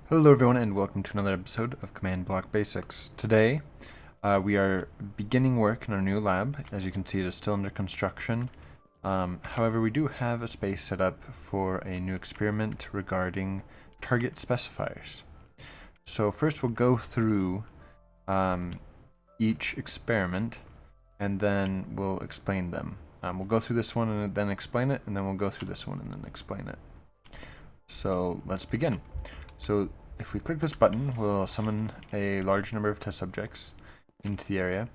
Hello everyone and welcome to another episode of Command Block Basics. Today we are beginning work in our new lab. As you can see, it is still under construction. However, we do have a space set up for a new experiment regarding target specifiers. So first we'll go through each experiment and then we'll explain them. We'll go through this one and then explain it, and then we'll go through this one and then explain it. So let's begin. So if we click this button, we'll summon a large number of test subjects into the area.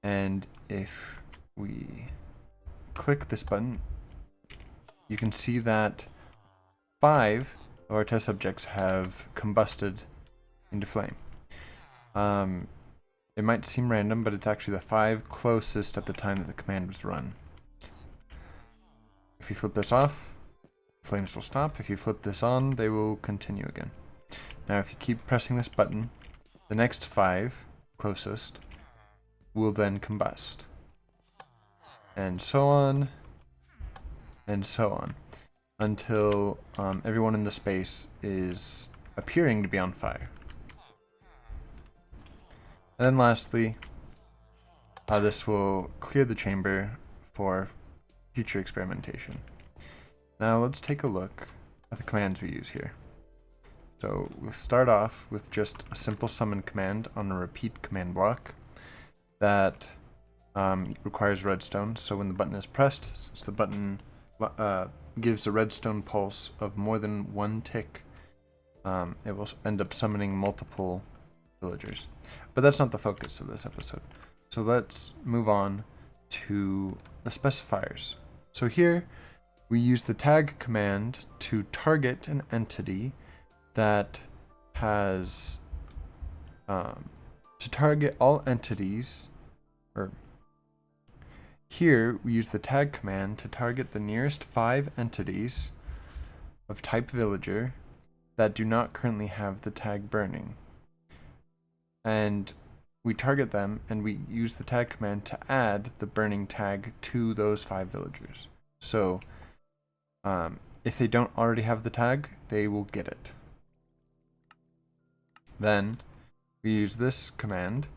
And if we click this button, you can see that 5 of our test subjects have combusted into flame. It might seem random, but it's actually the 5 closest at the time that the command was run. If you flip this off, flames will stop. If you flip this on, they will continue again. Now if you keep pressing this button, the next 5 closest will then combust. And so on, and so on, until everyone in the space is appearing to be on fire. And then lastly, this will clear the chamber for future experimentation. Now let's take a look at the commands we use here. So we'll start off with just a simple summon command on a repeat command block that requires redstone. So when the button is pressed, since the button gives a redstone pulse of more than 1 tick, it will end up summoning multiple villagers. But that's not the focus of this episode. So let's move on to the specifiers. So here we use the tag command to target an entity that has to target all entities, or here we use the tag command to target the nearest 5 entities of type villager that do not currently have the tag burning. And we target them and we use the tag command to add the burning tag to those 5 villagers. So if they don't already have the tag, they will get it. Then we use this command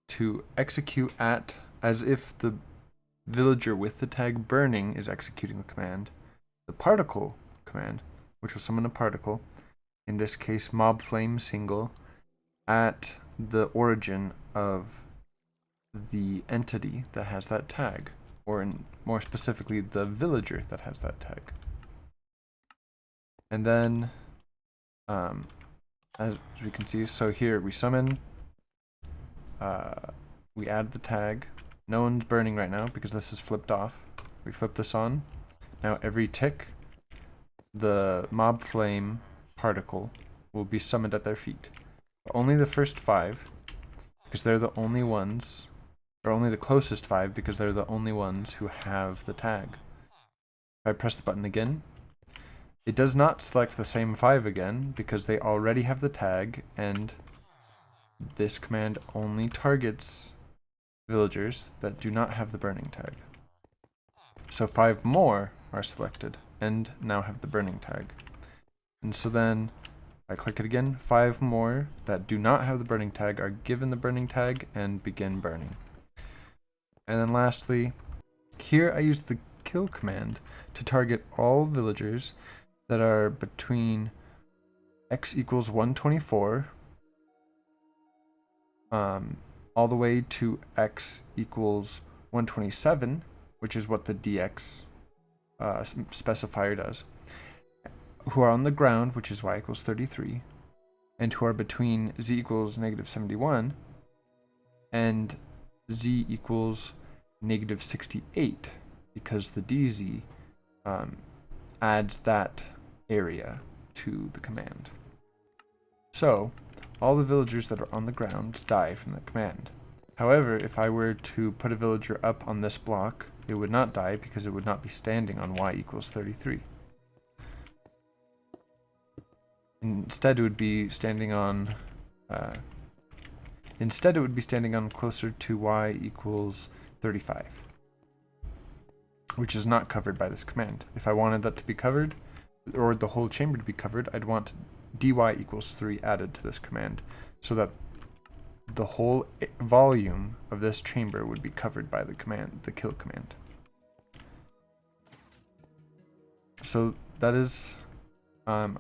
to execute as if the villager with the tag burning is executing the command, the particle command, which will summon a particle, in this case mob flame single, at the origin of the entity that has that tag, or more specifically the villager that has that tag. And then as we can see, so here we summon, we add the tag. No one's burning right now because this is flipped off. We flip this on. Now every tick, the mob flame particle will be summoned at their feet. But only the first 5, because they're the only ones, or only the closest 5 because they're the only ones who have the tag. If I press the button again, it does not select the same 5 again because they already have the tag, and this command only targets villagers that do not have the burning tag. So 5 more are selected and now have the burning tag. And so then I click it again, 5 more that do not have the burning tag are given the burning tag and begin burning. And then lastly, here I use the kill command to target all villagers that are between x equals 124 all the way to x equals 127, which is what the dx specifier does, who are on the ground, which is y equals 33, and who are between z equals negative 71 and z equals negative 68, because the dz adds that area to the command. So all the villagers that are on the ground die from the command. However, if I were to put a villager up on this block, it would not die because it would not be standing on y equals 33. Instead, it would be standing on closer to y equals 35, which is not covered by this command. If I wanted that to be covered, or the whole chamber to be covered, I'd want dy equals 3 added to this command, so that the whole volume of this chamber would be covered by the command, the kill command. So that is that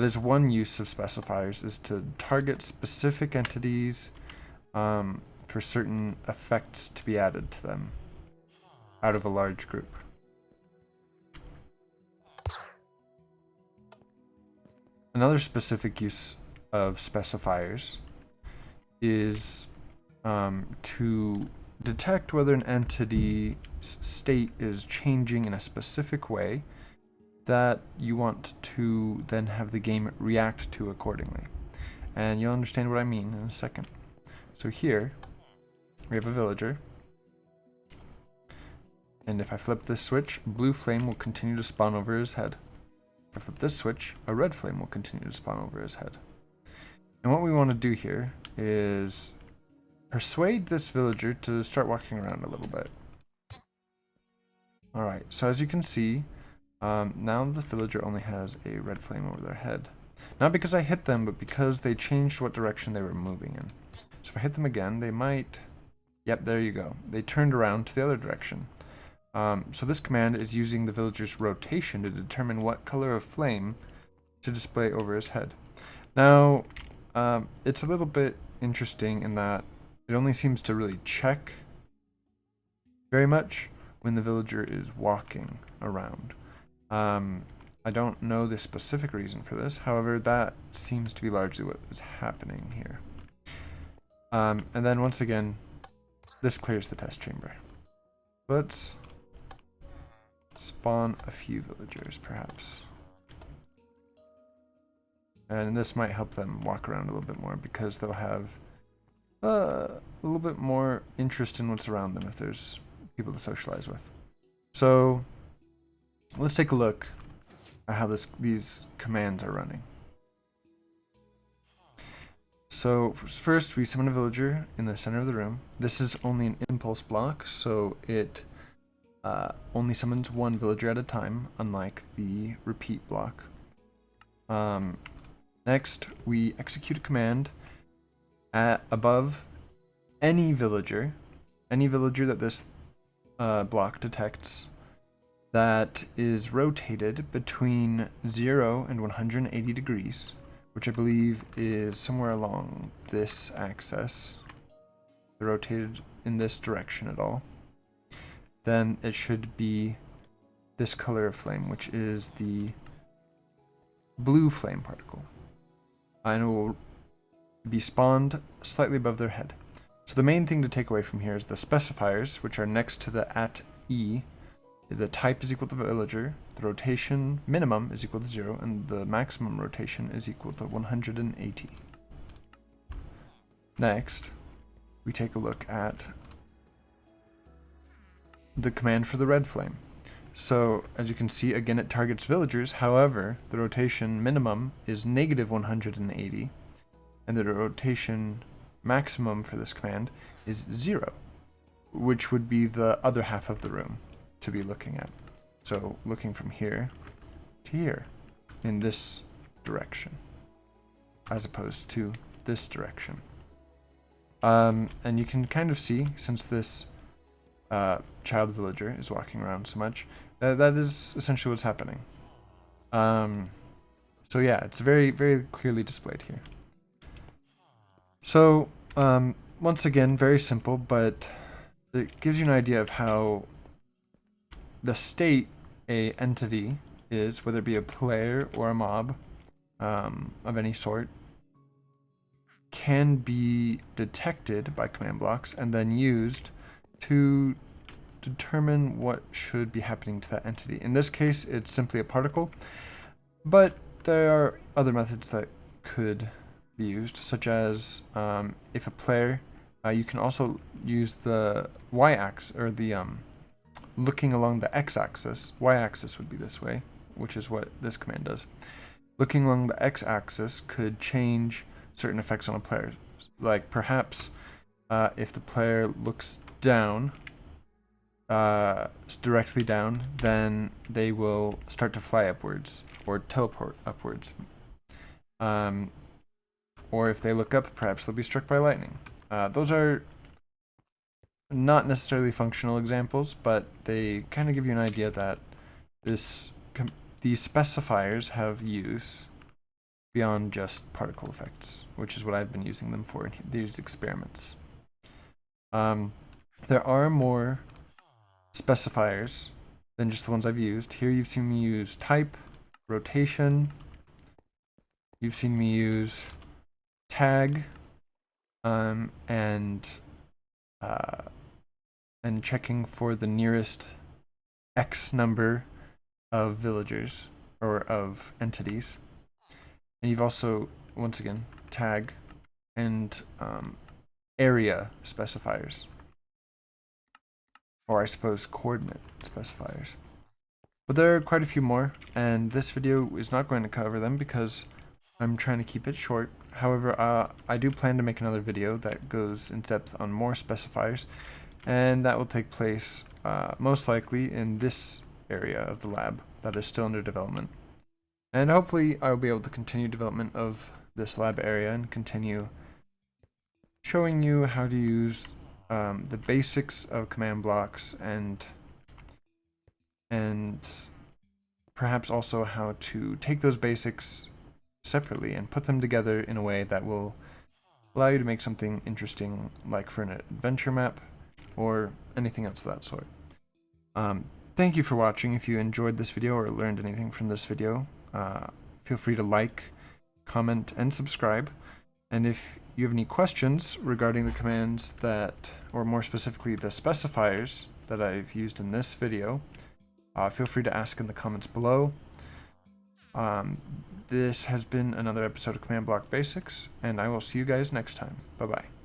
is one use of specifiers, is to target specific entities for certain effects to be added to them out of a large group. Another specific use of specifiers is to detect whether an entity's state is changing in a specific way that you want to then have the game react to accordingly. And you'll understand what I mean in a second. So here, we have a villager. And if I flip this switch, a blue flame will continue to spawn over his head. If I flip this switch, a red flame will continue to spawn over his head. And what we want to do here is persuade this villager to start walking around a little bit. Alright, so as you can see, now the villager only has a red flame over their head. Not because I hit them, but because they changed what direction they were moving in. So if I hit them again, they might... Yep, there you go. They turned around to the other direction. So this command is using the villager's rotation to determine what color of flame to display over his head. Now, it's a little bit interesting in that it only seems to really check very much when the villager is walking around. I don't know the specific reason for this, however, that seems to be largely what is happening here. And then once again, this clears the test chamber. Let's spawn a few villagers, perhaps. And this might help them walk around a little bit more because they'll have a little bit more interest in what's around them if there's people to socialize with. So let's take a look at how these commands are running. So first we summon a villager in the center of the room. This is only an impulse block, so it only summons one villager at a time, unlike the repeat block. Next, we execute a command above any villager that this block detects that is rotated between 0 and 180 degrees, which I believe is somewhere along this axis. They're rotated in this direction at all. Then it should be this color of flame, which is the blue flame particle. And it will be spawned slightly above their head. So the main thing to take away from here is the specifiers, which are next to the @e. The type is equal to villager, the rotation minimum is equal to 0, and the maximum rotation is equal to 180. Next, we take a look at the command for the red flame. So, as you can see, again, it targets villagers. However, the rotation minimum is negative 180, and the rotation maximum for this command is 0, which would be the other half of the room to be looking at. So, looking from here to here, in this direction, as opposed to this direction. And you can kind of see, since this child villager is walking around so much, that is essentially what's happening. So yeah, it's very, very clearly displayed here. So once again, very simple, but it gives you an idea of how the state a entity is, whether it be a player or a mob of any sort, can be detected by command blocks and then used to determine what should be happening to that entity. In this case, it's simply a particle, but there are other methods that could be used, such as if a player, you can also use the y-axis, or the looking along the x-axis. Y-axis would be this way, which is what this command does. Looking along the x-axis could change certain effects on a player. Like perhaps if the player looks down, directly down, then they will start to fly upwards or teleport upwards. Or if they look up, perhaps they'll be struck by lightning. Those are not necessarily functional examples, but they kind of give you an idea that these specifiers have use beyond just particle effects, which is what I've been using them for in these experiments. There are more specifiers than just the ones I've used. Here you've seen me use type, rotation, you've seen me use tag, and checking for the nearest X number of villagers or of entities. And you've also, once again, tag and area specifiers, or I suppose coordinate specifiers. But there are quite a few more, and this video is not going to cover them because I'm trying to keep it short. However, I do plan to make another video that goes in depth on more specifiers, and that will take place most likely in this area of the lab that is still under development. And hopefully I'll be able to continue development of this lab area and continue showing you how to use the basics of command blocks and perhaps also how to take those basics separately and put them together in a way that will allow you to make something interesting, like for an adventure map or anything else of that sort. Thank you for watching. If you enjoyed this video or learned anything from this video, feel free to like, comment, and subscribe. And if you have any questions regarding the commands that, or more specifically the specifiers that I've used in this video, feel free to ask in the comments below. This has been another episode of Command Block Basics, and I will see you guys next time. Bye-bye.